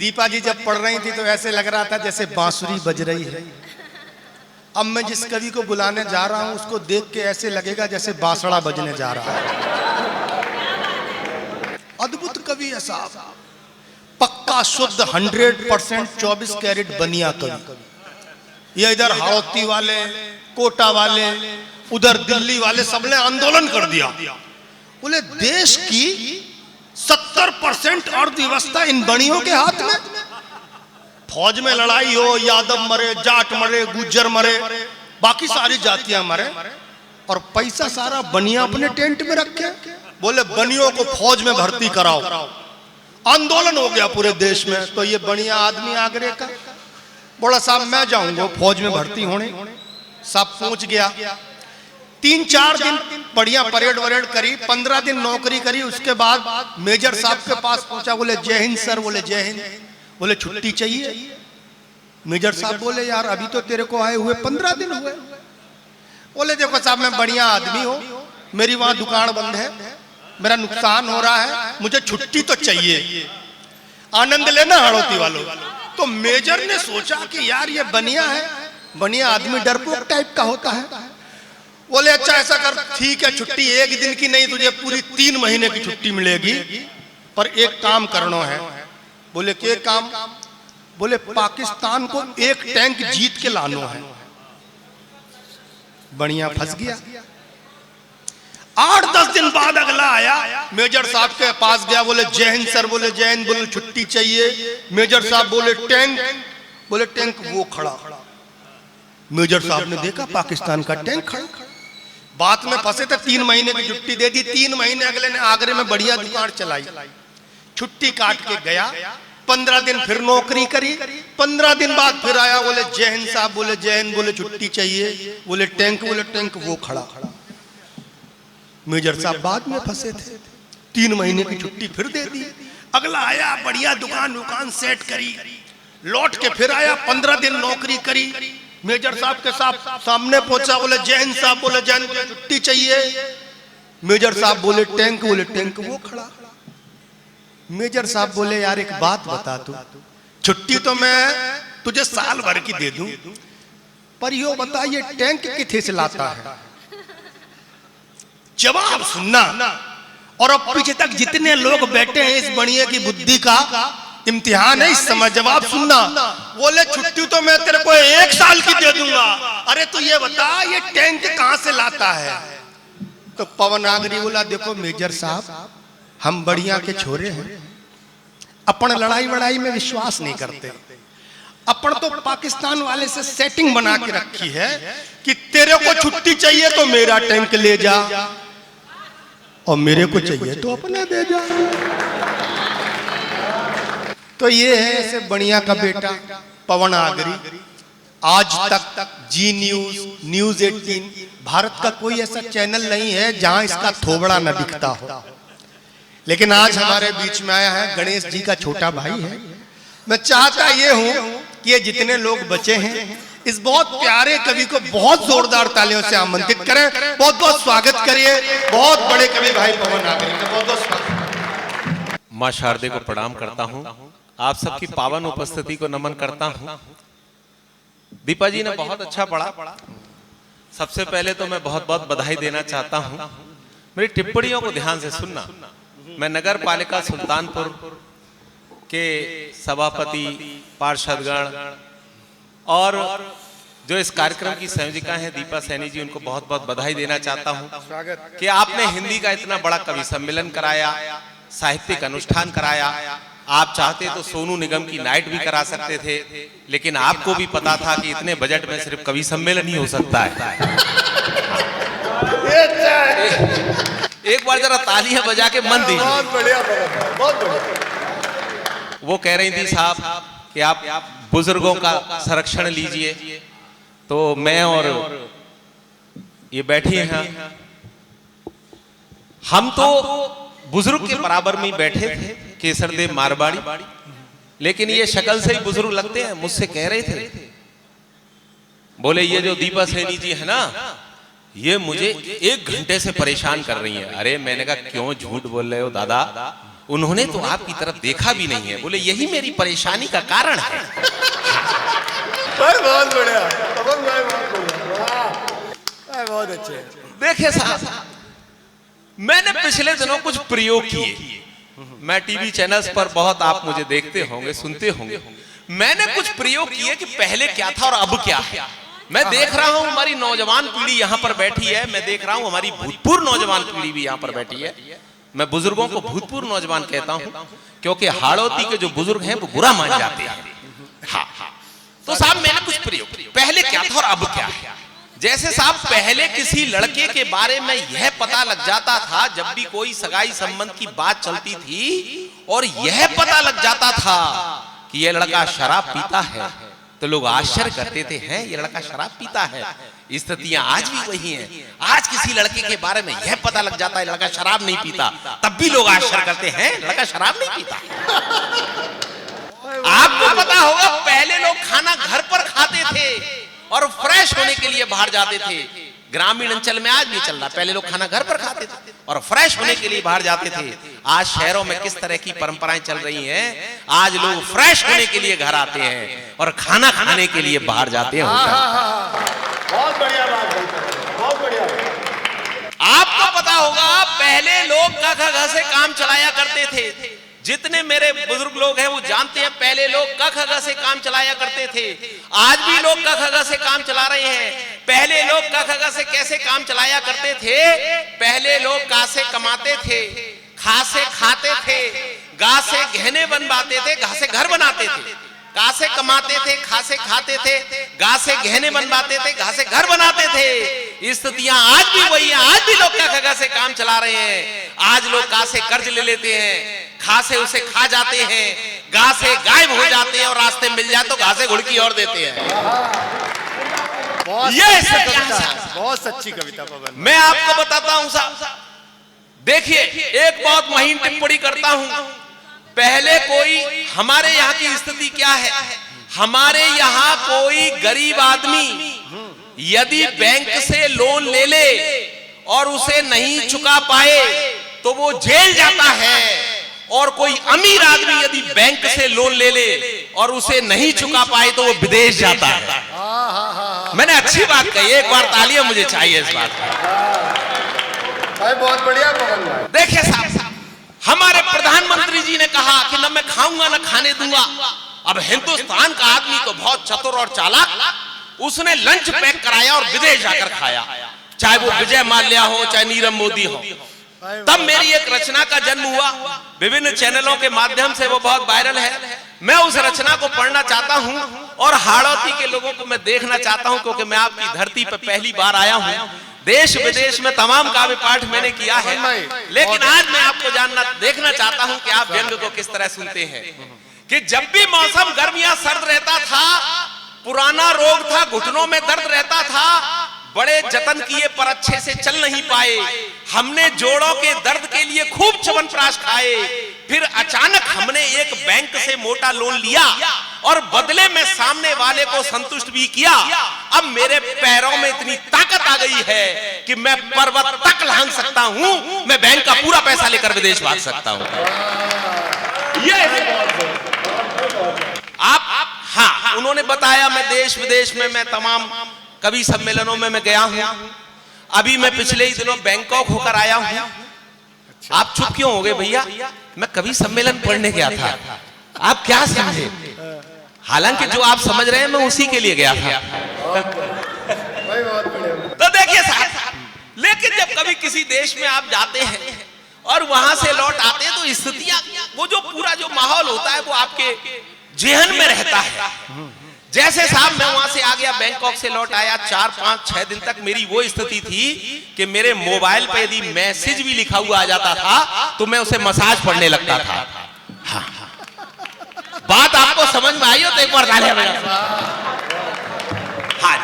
दीपा जी जब पढ़ रही थी तो ऐसे लग रहा था जैसे बांसुरी बज रही है। अब मैं जिस कवि को बुलाने जा रहा हूं उसको देख के ऐसे लगेगा जैसे बांसुड़ा बजने जा रहा है। अद्भुत कवि है साहब, पक्का शुद्ध 100% 24 कैरेट बनिया कवि। ये इधर हाड़ौती वाले, कोटा वाले, उधर दिल्ली वाले सबने आंदोलन कर दिया। बोले देश की 70% अर्थव्यवस्था इन बनियों के हाथ में। फौज में लड़ाई हो, यादव मरे, जाट मरे, गुज्जर मरे, बाकी सारी जातियां मरे, और पैसा सारा बनिया अपने टेंट में रखे। बोले बनियों को फौज में भर्ती कराओ। आंदोलन हो गया पूरे देश में। तो ये बनिया आदमी आगरे का बोला साहब मैं जाऊंगा फौज में भर्ती होने। साहब पहुंच गया। 3-4 दिन बढ़िया परेड वरेड करी, 15 दिन नौकरी करी। उसके बाद मेजर साहब के पास पहुंचा। बोले जय हिंद सर। बोले जय हिंद। बोले छुट्टी चाहिए। मेजर साहब बोले यार अभी तो तेरे को आए हुए 15 दिन हुए। बोले देखो साहब मैं बढ़िया आदमी हूं, मेरी वहां दुकान बंद है, मेरा नुकसान हो रहा है, मुझे छुट्टी तो चाहिए। आनंद लेना हाड़ौती वालों। तो मेजर ने सोचा कि यार ये बनिया है, बनिया आदमी डरपोक टाइप का होता है। बोले अच्छा ऐसा कर, ठीक है छुट्टी एक दिन की नहीं, तुझे पूरी 3 महीने की छुट्टी मिलेगी, पर एक काम करना है। बोले क्या काम? बोले पाकिस्तान को एक टैंक जीत के लाना है। बढ़िया फंस गया। 8-10 दिन बाद अगला आया, मेजर साहब के पास गया। बोले जय हिंद सर। बोले जय हिंद। बोले छुट्टी चाहिए। मेजर साहब बोले टैंक। बोले टैंक वो खड़ा। मेजर साहब ने देखा पाकिस्तान का टैंक खड़ा। बात में फंसे थे, 3 महीने की छुट्टी दे दी। 3 महीने अगले ने आगरे में बढ़िया दुकान चलाई। छुट्टी काट के गया। 15 दिन फिर नौकरी करी। 15 दिन बाद फिर आया। बोले जय हिंद साहब। बोले जय हिंद। बोले छुट्टी चाहिए। बोले टैंक। बोले टैंक वो खड़ा। मेजर साहब बाद में फंसे थे, 3 महीने की छुट्टी फिर दे दी। अगला आया, बढ़िया दुकान सेट करी। लौट के फिर आया, 15 दिन नौकरी करी। मेजर साहब के साथ सामने पहुंचा। बोले जय हिंद साहब। बोले जय हिंद। बोले छुट्टी चाहिए। मेजर साहब बोले टैंक। बोले टैंक वो खड़ा। मेजर साहब बोले यार एक बात बता, तू छुट्टी तो मैं तुझे साल भर की दे दूं, पर यो बता ये टैंक किथे से लाता है? जवाब सुनना। और अब पीछे तक जितने लोग बैठे हैं, इस बनिए की बुद्धि का इम्तिहान है इस समय। जवाब सुनना। बोले छुट्टी तो मैं तेरे को 1 साल की दे दूंगा, अरे तू ये बता ये टैंक कहां से लाता है? तो पवन आगरी बोला देखो मेजर साहब, हम बढ़िया के छोरे हैं, अपन लड़ाई वड़ाई में विश्वास नहीं करते। अपन तो पाकिस्तान वाले से सेटिंग बना के रखी है कि तेरे को छुट्टी चाहिए तो मेरा टैंक ले जा, और मेरे को चाहिए तो अपना दे जा। तो ये है ऐसे बढ़िया का बेटा पवन आगरी। आज तक जी न्यूज़ 18 भारत का कोई ऐसा चैनल नहीं है जहां इसका थोबड़ा न दिखता हो। लेकिन आज हमारे बीच में आया है, गणेश जी का छोटा भाई है। मैं चाहता ये हूं कि ये जितने लोग बचे हैं इस बहुत प्यारे कवि को बहुत जोरदार तालियों से आमंत्रित करें। बहुत बहुत स्वागत करिए बहुत बड़े कवि भाई पवन आगरी का। बहुत बहुत स्वागत। मां शारदे को प्रणाम करता हूं, आप सबकी पावन उपस्थिति को नमन करता हूं। दीपा जी ने बहुत अच्छा पढ़ा। सबसे पहले तो मैं बहुत बहुत बधाई देना चाहता हूं। मेरी टिप्पणियों को ध्यान से सुनना। मैं नगर पालिका सुल्तानपुर के सभापति, पार्षदगण और जो इस कार्यक्रम की संयोजिका हैं दीपा सैनी जी, उनको बहुत बहुत बधाई देना चाहता हूं कि आपने हिंदी का इतना बड़ा कवि सम्मेलन कराया, साहित्यिक अनुष्ठान कराया। आप चाहते तो सोनू निगम की नाइट भी करा सकते थे, लेकिन आपको भी पता था कि इतने बजट में सिर्फ कवि सम्मेलन ही हो सकता है। एक बार जरा तालियां बजा के मन दीजिए। बहुत बढ़िया, बहुत बढ़िया। वो कह रही थी साहब कि आप बुजुर्गों का संरक्षण लीजिए, तो मैं और ये बैठी हैं, हम तो बुजुर्ग के बराबर में बैठे थे, केसरदेव मारवाड़ी, लेकिन ये शक्ल से ही बुजुर्ग लगते हैं। मुझसे कह रहे थे, बोले ये जो दीपा सैनी जी है ना, ये मुझे 1 घंटे से परेशान कर रही है। अरे मैंने कहा क्यों झूठ बोल रहे हो दादा, उन्होंने तो आपकी तरफ देखा भी नहीं है। बोले यही मेरी परेशानी का कारण है। बहुत बढ़िया, बहुत अच्छे। देखिए साहब, मैंने पिछले दिनों कुछ प्रयोग किए। मैं टीवी चैनल्स पर बहुत आप मुझे देखते होंगे, सुनते होंगे। मैंने कुछ प्रयोग किए कि पहले क्या था और अब क्या है। मैं देख रहा हूं हमारी नौजवान पीढ़ी यहां पर बैठी है, मैं देख रहा हूं हमारी भूतपूर्व नौजवान पीढ़ी भी यहां पर बैठी है। मैं बुजुर्गों को भूतपूर्व नौजवान कहता हूं क्योंकि हाड़ौती के जो बुजुर्ग हैं वो बुरा मान जाते हैं। हाँ, तो साहब मैंने कुछ प्रयोग, पहले क्या था और अब क्या है। जैसे साहब पहले किसी लड़के के बारे में यह पता लग जाता था, जब भी कोई सगाई संबंध की बात चलती थी और यह पता लग जाता था कि यह लड़का शराब पीता है, तो लोग आश्चर्य करते थे, हैं ये लड़का शराब पीता है। स्थितियां आज भी वही हैं। आज किसी लड़के के बारे में यह पता लग जाता है लड़का शराब नहीं पीता, तब भी लोग आश्चर्य करते हैं लड़का शराब नहीं पीता। आपको पता होगा पहले लोग खाना घर पर खाते थे और फ्रेश होने के लिए बाहर जाते थे। ग्रामीण अंचल में आज भी चल रहा, पहले लोग खाना घर पर खाते थे और फ्रेश होने के लिए बाहर जाते थे। आज शहरों में किस तरह की परंपराएं चल रही हैं, आज लोग फ्रेश होने के लिए घर आते हैं और खाना खाने के लिए बाहर जाते हैं। बहुत बढ़िया बात, बहुत बढ़िया। आपको पता होगा पहले लोग क से काम चलाया करते थे। जितने मेरे बुजुर्ग लोग हैं वो जानते हैं पहले लोग क से काम चलाया करते थे। आज भी लोग क से काम चला रहे हैं। पहले लोग क से कैसे काम चलाया करते थे, पहले लोग का से कमाते थे, खा से खाते थे, गा से गहने बनवाते थे, घा से घर बनाते थे। का से कमाते थे, खा से खाते थे, गा से गहने बनवाते थे, घा से घर बनाते थे। स्थितियां आज भी वही हैं। आज भी लोग क से काम चला रहे हैं। आज लोग का से कर्ज ले लेते हैं, खा से उसे खा जाते हैं, गा से गायब हो जाते हैं और रास्ते मिल जाए तो घा से घुड़की और देते हैं। ये बहुत सच्ची कविता पवन। मैं आपको बताता हूं साहब, देखिए एक बहुत महीन टिप्पणी करता हूं। पहले कोई, हमारे यहाँ की स्थिति क्या है, हमारे यहाँ कोई गरीब आदमी यदि बैंक से लोन ले ले और उसे नहीं चुका पाए तो वो जेल जाता है, और कोई अमीर आदमी यदि बैंक से लोन ले ले और उसे नहीं चुका पाए तो वो विदेश जाता है। मैंने अच्छी बात कही, एक बार तालियां मुझे चाहिए इस बात पर। बहुत बढ़िया पवन भाई। देखिए साहब, हमारे प्रधानमंत्री जी ने कहा कि न मैं खाऊंगा न खाने दूंगा। अब हिंदुस्तान का आदमी तो बहुत चतुर और चालाक, उसने लंच पैक कराया और विदेश जाकर खाया, चाहे वो विजय माल्या हो चाहे नीरव मोदी हो। तब मेरी एक रचना का जन्म हुआ, विभिन्न चैनलों के माध्यम से वो बहुत वायरल है। मैं उस रचना को पढ़ना चाहता हूं और हाड़ौती के लोगों को मैं देखना चाहता हूं, क्योंकि मैं आपकी धरती पर पहली बार आया हूं। देश विदेश में तमाम काव्य पाठ मैंने किया है, लेकिन आज मैं आपको देखना चाहता हूं कि आप व्यंग को किस तरह सुनते हैं। कि जब भी मौसम गर्म या सर्द रहता था, पुराना रोग था, घुटनों में दर्द रहता था, बड़े जतन किए पर अच्छे से चल नहीं पाए। हमने जोड़ों के दर्द के लिए खूब च्यवनप्राश खाए। फिर अचानक हमने एक बैंक से मोटा लोन लिया और बदले में सामने वाले को संतुष्ट भी किया। अब मेरे पैरों में इतनी ताकत आ गई है कि मैं पर्वत तक लांघ सकता हूं, मैं बैंक का पूरा पैसा लेकर विदेश भाग सकता हूं। आप हाँ, उन्होंने बताया मैं देश विदेश में मैं तमाम कवि सम्मेलनों में मैं गया हूं। अभी मैं पिछले ही दिनों बैंकॉक होकर आया हूं। आप चुप क्यों हो गए भैया? मैं कवि सम्मेलन पढ़ने गया था, आप क्या समझे? हालांकि जो आप समझ रहे हैं मैं उसी के लिए गया था। तो देखिए साहब, लेकिन जब कभी किसी देश में आप जाते हैं और वहां से लौट आते हैं तो स्थितियां, वो जो पूरा जो माहौल होता है वो आपके जेहन में रहता है। जैसे साहब मैं वहां से आ गया, बैंकॉक से लौट आया, 4, 5, 6 दिन तक मेरी वो स्थिति थी कि मेरे मोबाइल पे यदि मैसेज भी लिखा हुआ आ जाता था तो मैं उसे मसाज पढ़ने लगता था। हाँ, बात आपको समझ में आई हो तो एक बार तालियां बजाओ। हाँ,